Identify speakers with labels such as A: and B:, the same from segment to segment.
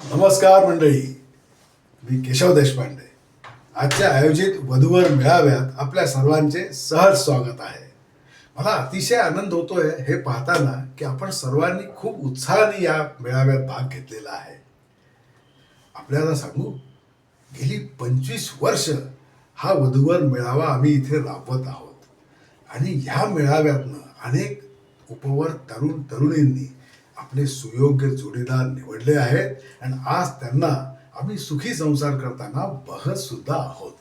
A: नमस्कार मंडळी, मी केशव देशपांडे. आजच्या आयोजित वधूवर मेळाव्यात आपल्या सर्वांचे सहज स्वागत आहे. मला अतिशय आनंद होतोय हे पाहताना की आपण सर्वांनी खूप उत्साहाने या मेळाव्यात भाग घेतलेला आहे. आपल्याला सांगू, गेली 25 वर्ष हा वधूवर मेळावा आम्ही इथे राबवत आहोत आणि ह्या मेळाव्यातनं अनेक उपवर तरुण तरुणींनी आपले सुयोग्य जोडीदार निवडले आहेत आणि आज त्यांना आम्ही सुखी संसार करताना बघत सुद्धा आहोत.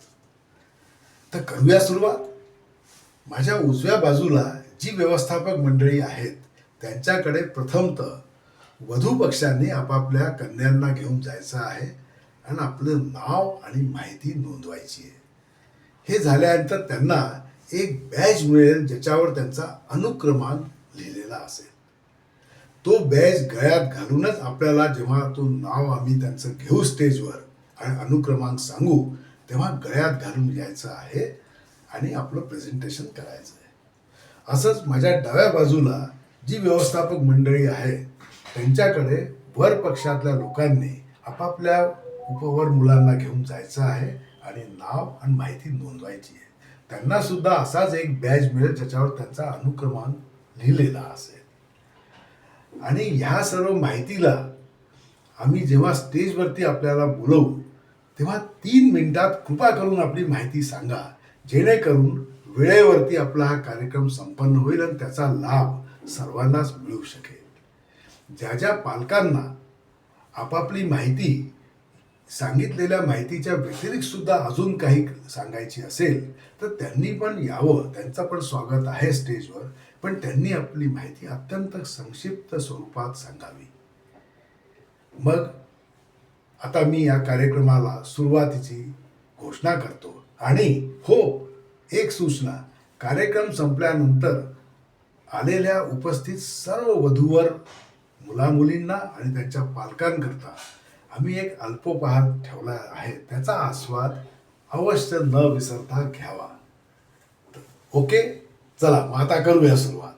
A: तर करूया सुरुवात. माझ्या उजव्या बाजूला जी व्यवस्थापक मंडळी आहेत त्यांच्याकडे प्रथमतः वधू पक्षांनी आपापल्या कन्यांना घेऊन जायचं आहे आणि आपलं नाव आणि माहिती नोंदवायची आहे. हे झाल्यानंतर त्यांना एक बॅज मिळेल ज्याच्यावर त्यांचा अनुक्रमांक लिहिलेला असेल. तो बॅज गळ्यात घालूनच आपल्याला जेव्हा तो नाव आम्ही त्यांचं घेऊ स्टेजवर आणि अनुक्रमांक सांगू तेव्हा गळ्यात घालून यायचं आहे आणि आपलं प्रेझेंटेशन करायचं आहे. असंच माझ्या डाव्या बाजूला जी व्यवस्थापक मंडळी आहे त्यांच्याकडे वर पक्षातल्या लोकांनी आपापल्या उपवर मुलांना घेऊन जायचं आहे आणि नाव आणि माहिती नोंदवायची आहे. त्यांना सुद्धा असाच एक बॅज मिळेल ज्याच्यावर त्यांचा अनुक्रमांक लिहिलेला असेल. आणि ह्या सर्व माहितीला आम्ही जेव्हा स्टेजवरती आपल्याला बोलवू तेव्हा 3 मिनिटात कृपा करून आपली माहिती सांगा, जेणेकरून वेळेवरती आपला हा कार्यक्रम संपन्न होईल आणि त्याचा लाभ सर्वांनाच मिळू शकेल. ज्या ज्या पालकांना आपापली माहिती सांगितलेल्या माहितीच्या व्यतिरिक्त सुद्धा अजून काही सांगायची असेल तर त्यांनी पण यावं. त्यांचं पण स्वागत आहे स्टेजवर, पण त्यांनी आपली माहिती अत्यंत संक्षिप्त स्वरूपात सांगावी. मग आता मी या कार्यक्रमाला सुरुवातीची घोषणा करतो. आणि हो, एक सूचना, कार्यक्रम संपल्यानंतर आलेल्या उपस्थित सर्व वधूवर मुलामुलींना आणि त्यांच्या पालकांकरता आम्ही एक अल्पोपहार ठेवला आहे. त्याचा आस्वाद अवश्य न विसरता घ्यावा. ओके, चला मग आता करूया सुरुवात.